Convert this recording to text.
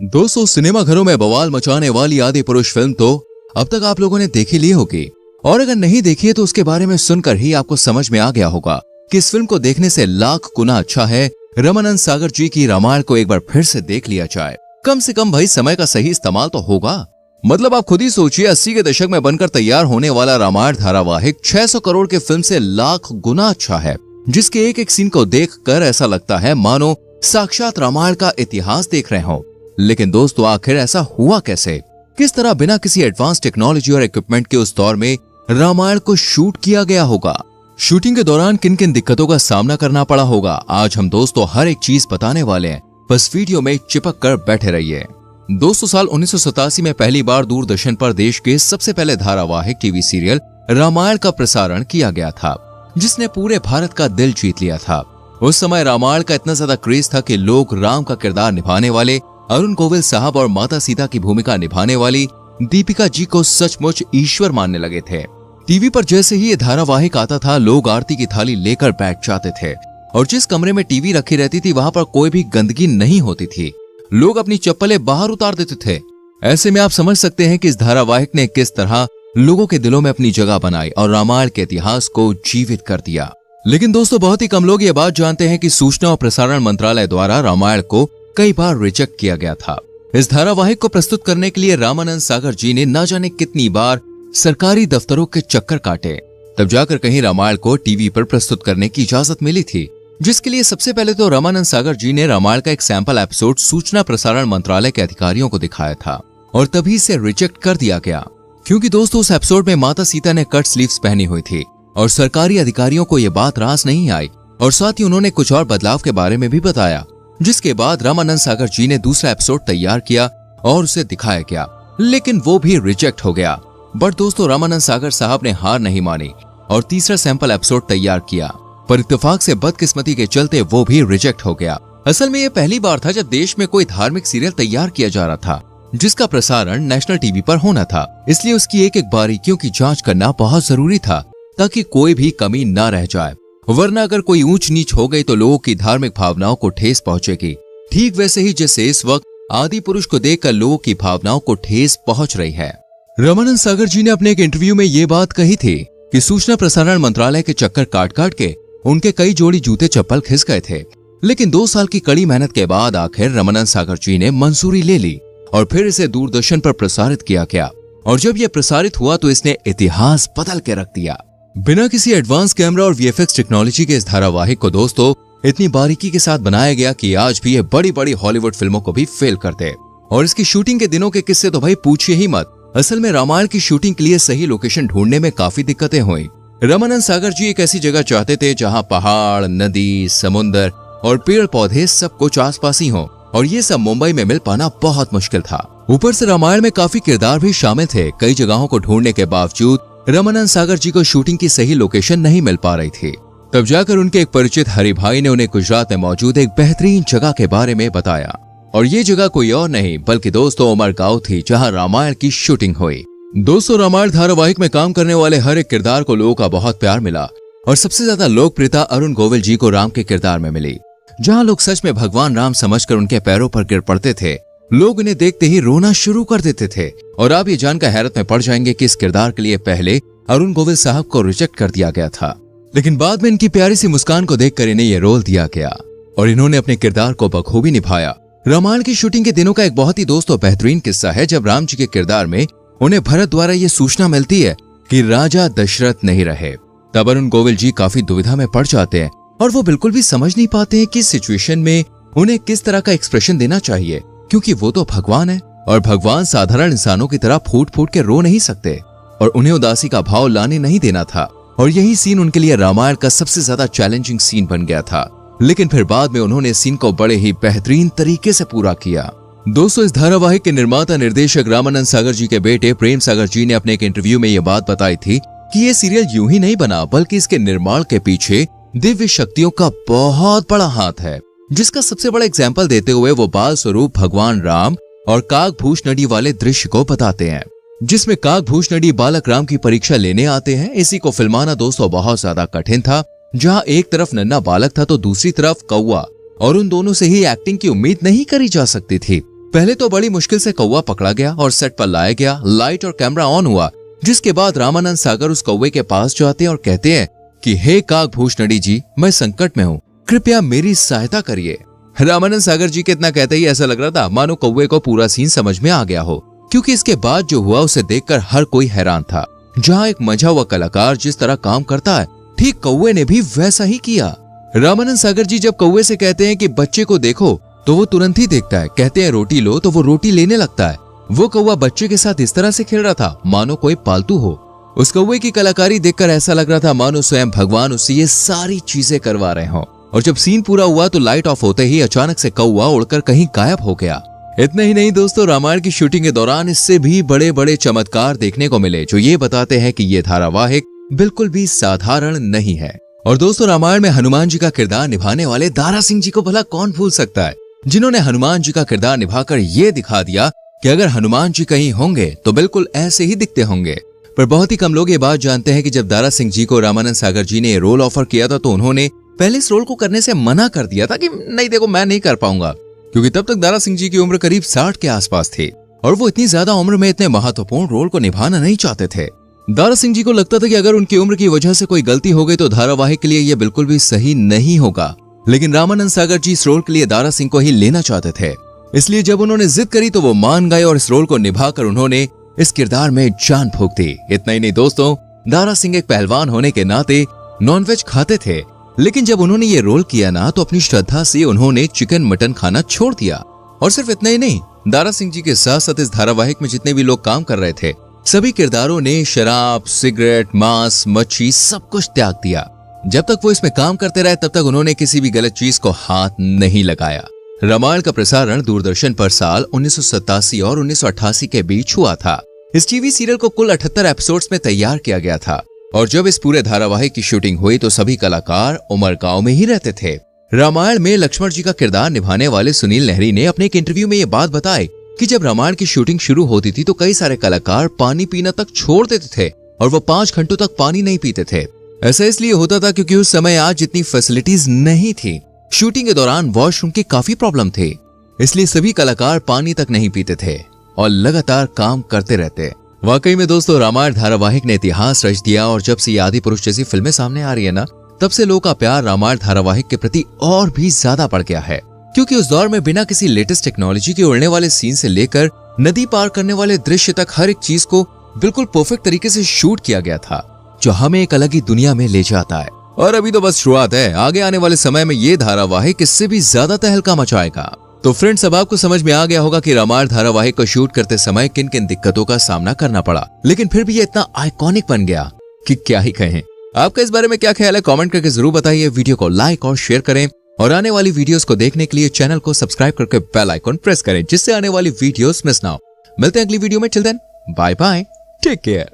दोस्तों, सिनेमा घरों में बवाल मचाने वाली आदि पुरुष फिल्म तो अब तक आप लोगों ने देखी ली होगी, और अगर नहीं देखी है तो उसके बारे में सुनकर ही आपको समझ में आ गया होगा कि इस फिल्म को देखने से लाख गुना अच्छा है रामानंद सागर जी की रामायण को एक बार फिर से देख लिया जाए। कम से कम भाई समय का सही इस्तेमाल तो होगा। मतलब आप खुद ही सोचिए, 80 के दशक में बनकर तैयार होने वाला रामायण धारावाहिक 600 करोड़ के फिल्म से लाख गुना अच्छा है, जिसके एक एक सीन को देखकर ऐसा लगता है मानो साक्षात रामायण का इतिहास देख रहे हो। लेकिन दोस्तों, आखिर ऐसा हुआ कैसे? किस तरह बिना किसी एडवांस टेक्नोलॉजी और इक्विपमेंट के उस दौर में रामायण को शूट किया गया होगा? शूटिंग के दौरान किन किन दिक्कतों का सामना करना पड़ा होगा, आज हम दोस्तों हर एक चीज बताने वाले हैं। बस वीडियो में चिपक कर बैठे रहिए। दोस्तों, साल 1987 में पहली बार दूरदर्शन पर देश के सबसे पहले धारावाहिक टीवी सीरियल रामायण का प्रसारण किया गया था, जिसने पूरे भारत का दिल जीत लिया था। उस समय रामायण का इतना ज्यादा क्रेज था कि लोग राम का किरदार निभाने वाले अरुण गोविल साहब और माता सीता की भूमिका निभाने वाली दीपिका जी को सचमुच ईश्वर मानने लगे थे। टीवी पर जैसे ही ये धारावाहिक आता था, लोग आरती की थाली लेकर बैठ जाते थे, और जिस कमरे में टीवी रखी रहती थी वहां पर कोई भी गंदगी नहीं होती थी। लोग अपनी चप्पलें बाहर उतार देते थे। ऐसे में आप समझ सकते हैं कि इस धारावाहिक ने किस तरह लोगों के दिलों में अपनी जगह बनाई और रामायण के इतिहास को जीवित कर दिया। लेकिन दोस्तों, बहुत ही कम लोग ये बात जानते हैं कि सूचना और प्रसारण मंत्रालय द्वारा रामायण को कई बार रिजेक्ट किया गया था। इस धारावाहिक को प्रस्तुत करने के लिए रामानंद सागर जी ने न जाने कितनी बार सरकारी दफ्तरों के चक्कर काटे, तब जाकर कहीं रामायण को टीवी पर प्रस्तुत करने की इजाजत मिली थी, जिसके लिए सबसे पहले तो रामानंद सागर जी ने रामायण का एक सैंपल एपिसोड सूचना प्रसारण मंत्रालय के अधिकारियों को दिखाया था, और तभी इसे रिजेक्ट कर दिया गया। क्योंकि दोस्तों, उस एपिसोड में माता सीता ने कट स्लीव्स पहनी हुई थी, और सरकारी अधिकारियों को यह बात रास नहीं आई, और साथ ही उन्होंने कुछ और बदलाव के बारे में भी बताया। जिसके बाद रामानंद सागर जी ने दूसरा एपिसोड तैयार किया और उसे दिखाया गया, लेकिन वो भी रिजेक्ट हो गया। बट दोस्तों, रामानंद सागर साहब ने हार नहीं मानी और तीसरा सैंपल एपिसोड तैयार किया, पर इत्तेफाक से बदकिस्मती के चलते वो भी रिजेक्ट हो गया। असल में ये पहली बार था जब देश में कोई धार्मिक सीरियल तैयार किया जा रहा था, जिसका प्रसारण नेशनल टीवी पर होना था। इसलिए उसकी एक एक बारीकियों की जांच करना बहुत जरूरी था, ताकि कोई भी कमी न रह जाए, वरना अगर कोई ऊंच नीच हो गई तो लोगों की धार्मिक भावनाओं को ठेस पहुंचेगी। ठीक वैसे ही जैसे इस वक्त आदि पुरुष को देखकर लोगों की भावनाओं को ठेस पहुंच रही है। रामानंद सागर जी ने अपने एक इंटरव्यू में ये बात कही थी कि सूचना प्रसारण मंत्रालय के चक्कर काट काट के उनके कई जोड़ी जूते चप्पल खिस गए थे। लेकिन 2 साल की कड़ी मेहनत के बाद आखिर रामानंद सागर जी ने मंजूरी ले ली और फिर इसे दूरदर्शन पर प्रसारित किया गया। और जब यह प्रसारित हुआ तो इसने इतिहास बदल के रख दिया। बिना किसी एडवांस कैमरा और वीएफएक्स टेक्नोलॉजी के इस धारावाहिक को दोस्तों इतनी बारीकी के साथ बनाया गया कि आज भी ये बड़ी बड़ी हॉलीवुड फिल्मों को भी फेल करते। और इसकी शूटिंग के दिनों के किस्से तो भाई पूछिए ही मत। असल में रामायण की शूटिंग के लिए सही लोकेशन ढूंढने में काफी दिक्कतें हुई। रामानंद सागर जी एक ऐसी जगह चाहते थे जहां पहाड़, नदी, समुद्र और पेड़ पौधे सब कुछ आसपास ही हो, और ये सब मुंबई में मिल पाना बहुत मुश्किल था। ऊपर से रामायण में काफी किरदार भी शामिल थे। कई जगहों को ढूंढने के बावजूद रामानंद सागर जी को शूटिंग की सही लोकेशन नहीं मिल पा रही थी। तब जाकर उनके एक परिचित हरि भाई ने उन्हें गुजरात में मौजूद एक बेहतरीन जगह के बारे में बताया, और ये जगह कोई और नहीं बल्कि दोस्तों उमरगांव थी, जहां रामायण की शूटिंग हुई। दोस्तों, रामायण धारावाहिक में काम करने वाले हर एक किरदार को लोगों का बहुत प्यार मिला, और सबसे ज्यादा लोकप्रियता अरुण गोविल जी को राम के किरदार में मिली, जहां लोग सच में भगवान राम समझकर उनके पैरों पर गिर पड़ते थे। लोग इन्हें देखते ही रोना शुरू कर देते थे। और आप ये जानकर हैरत में पड़ जाएंगे कि इस किरदार के लिए पहले अरुण गोविल साहब को रिजेक्ट कर दिया गया था, लेकिन बाद में इनकी प्यारी सी मुस्कान को देखकर इन्हें ये रोल दिया गया और इन्होंने अपने किरदार को बखूबी निभाया। रामायण की शूटिंग के दिनों का एक बहुत ही दोस्तों बेहतरीन किस्सा है, जब राम जी के किरदार में उन्हें भरत द्वारा ये सूचना मिलती है कि राजा दशरथ नहीं रहे। तब अरुण गोविल जी काफी दुविधा में पड़ जाते हैं और वो बिल्कुल भी समझ नहीं पाते हैं कि इस सिचुएशन में उन्हें किस तरह का एक्सप्रेशन देना चाहिए, क्योंकि वो तो भगवान है और भगवान साधारण इंसानों की तरह फूट फूट के रो नहीं सकते, और उन्हें उदासी का भाव लाने नहीं देना था। और यही सीन उनके लिए रामायण का सबसे ज्यादा चैलेंजिंग सीन बन गया था। लेकिन फिर बाद में उन्होंने सीन को बड़े ही बेहतरीन तरीके से पूरा किया। दोस्तों, इस धारावाहिक के निर्माता निर्देशक रामानंद सागर जी के बेटे प्रेम सागर जी ने अपने एक इंटरव्यू में यह बात बताई थी कि ये सीरियल यूं ही नहीं बना, बल्कि इसके निर्माण के पीछे दिव्य शक्तियों का बहुत बड़ा हाथ है, जिसका सबसे बड़ा एग्जाम्पल देते हुए वो बाल स्वरूप भगवान राम और काकभूषणडी वाले दृश्य को बताते हैं, जिसमें काकभूषणडी बालक राम की परीक्षा लेने आते हैं। इसी को फिल्माना दोस्तों बहुत ज्यादा कठिन था, जहां एक तरफ नन्हा बालक था तो दूसरी तरफ कौवा, और उन दोनों से ही एक्टिंग की उम्मीद नहीं करी जा सकती थी। पहले तो बड़ी मुश्किल से कौवा पकड़ा गया और सेट पर लाया गया, लाइट और कैमरा ऑन हुआ, जिसके बाद रामानंद सागर उस कौवे के पास जाते हैं और कहते हैं कि हे काकभूषणडी जी, मैं संकट में हूँ, कृपया मेरी सहायता करिए। रामानंद सागर जी के इतना कहते ही ऐसा लग रहा था मानो कौवे को पूरा सीन समझ में आ गया हो, क्योंकि इसके बाद जो हुआ उसे देखकर हर कोई हैरान था। जहाँ एक मंझा हुआ कलाकार जिस तरह काम करता है, ठीक कौवे ने भी वैसा ही किया। रामानंद सागर जी जब कौवे से कहते हैं कि बच्चे को देखो, तो वो तुरंत ही देखता है। कहते हैं रोटी लो, तो वो रोटी लेने लगता है। वो कौवा बच्चे के साथ इस तरह से खेल रहा था मानो कोई पालतू हो। उस कौवे की कलाकारी देखकर ऐसा लग रहा था मानो स्वयं भगवान उससे ये सारी चीजें करवा रहे हों। और जब सीन पूरा हुआ तो लाइट ऑफ होते ही अचानक से कौवा उड़कर कहीं गायब हो गया। इतना ही नहीं दोस्तों, रामायण की शूटिंग के दौरान इससे भी बड़े बड़े चमत्कार देखने को मिले, जो ये बताते हैं कि ये धारावाहिक बिल्कुल भी साधारण नहीं है। और दोस्तों, रामायण में हनुमान जी का किरदार निभाने वाले दारा सिंह जी को भला कौन भूल सकता है, जिन्होंने हनुमान जी का किरदार निभाकर ये दिखा दिया कि अगर हनुमान जी कहीं होंगे तो बिल्कुल ऐसे ही दिखते होंगे। पर बहुत ही कम लोग ये बात जानते हैं कि जब दारा सिंह जी को रामानंद सागर जी ने रोल ऑफर किया था तो उन्होंने पहले इस रोल को करने से मना कर दिया था कि नहीं देखो, मैं नहीं कर पाऊंगा, क्योंकि तब तक दारा सिंह जी की उम्र करीब 60 के आसपास थी और वो इतनी ज्यादा उम्र में इतने महत्वपूर्ण रोल को निभाना नहीं चाहते थे। दारा सिंह जी को लगता था कि अगर उनकी उम्र की वजह से कोई गलती हो गई तो धारावाहिक के लिए ये बिल्कुल भी सही नहीं होगा। लेकिन रामानंद सागर जी इस रोल के लिए दारा सिंह को ही लेना चाहते थे, इसलिए जब उन्होंने जिद करी तो वो मान गए और इस रोल को निभाकर उन्होंने इस किरदार में जान फूंक दी। इतना ही नहीं दोस्तों, दारा सिंह एक पहलवान होने के नाते नॉनवेज खाते थे, लेकिन जब उन्होंने ये रोल किया ना तो अपनी श्रद्धा से उन्होंने चिकन मटन खाना छोड़ दिया। और सिर्फ इतना ही नहीं, दारा सिंह जी के साथ साथ इस धारावाहिक में जितने भी लोग काम कर रहे थे, सभी किरदारों ने शराब, सिगरेट, मांस, मच्छी सब कुछ त्याग दिया। जब तक वो इसमें काम करते रहे तब तक उन्होंने किसी भी गलत चीज को हाथ नहीं लगाया। रामायण का प्रसारण दूरदर्शन पर साल 1987 और 1988 के बीच हुआ था। इस टीवी सीरियल को कुल 78 एपिसोड्स में तैयार किया गया था और जब इस पूरे धारावाहिक की शूटिंग हुई तो सभी कलाकार उमरगांव में ही रहते थे। रामायण में लक्ष्मण जी का किरदार निभाने वाले सुनील नहरी ने अपने एक इंटरव्यू में ये बात बताई कि जब रामायण की शूटिंग शुरू होती थी तो कई सारे कलाकार पानी पीना तक छोड़ देते थे और वो 5 घंटों तक पानी नहीं पीते थे। ऐसा इसलिए होता था क्योंकि उस समय आज जितनी फैसिलिटीज नहीं थी। शूटिंग के दौरान वॉशरूम की काफी प्रॉब्लम थी, इसलिए सभी कलाकार पानी तक नहीं पीते थे और लगातार काम करते रहते। वाकई में दोस्तों, रामायण धारावाहिक ने इतिहास रच दिया और जब से आदि पुरुष जैसी फिल्में सामने आ रही है ना, तब से लोगों का प्यार रामायण धारावाहिक के प्रति और भी ज्यादा बढ़ गया है। क्योंकि उस दौर में बिना किसी लेटेस्ट टेक्नोलॉजी के उड़ने वाले सीन से लेकर नदी पार करने वाले दृश्य तक हर एक चीज को बिल्कुल परफेक्ट तरीके से शूट किया गया था, जो हमें एक अलग ही दुनिया में ले जाता है। और अभी तो बस शुरुआत है, आगे आने वाले समय में ये धारावाहिक इससे भी ज्यादा तहलका मचाएगा। तो फ्रेंड्स, अब आपको समझ में आ गया होगा कि रामायण धारावाहिक को शूट करते समय किन किन दिक्कतों का सामना करना पड़ा, लेकिन फिर भी ये इतना आइकॉनिक बन गया कि क्या ही कहें। आपका इस बारे में क्या ख्याल है, कमेंट करके जरूर बताइए। वीडियो को लाइक और शेयर करें और आने वाली वीडियोस को देखने के लिए चैनल को सब्सक्राइब करके बेल आइकॉन प्रेस करें, जिससे आने वाली वीडियोस मिस ना हो। मिलते हैं अगली वीडियो में, till then bye bye, take care.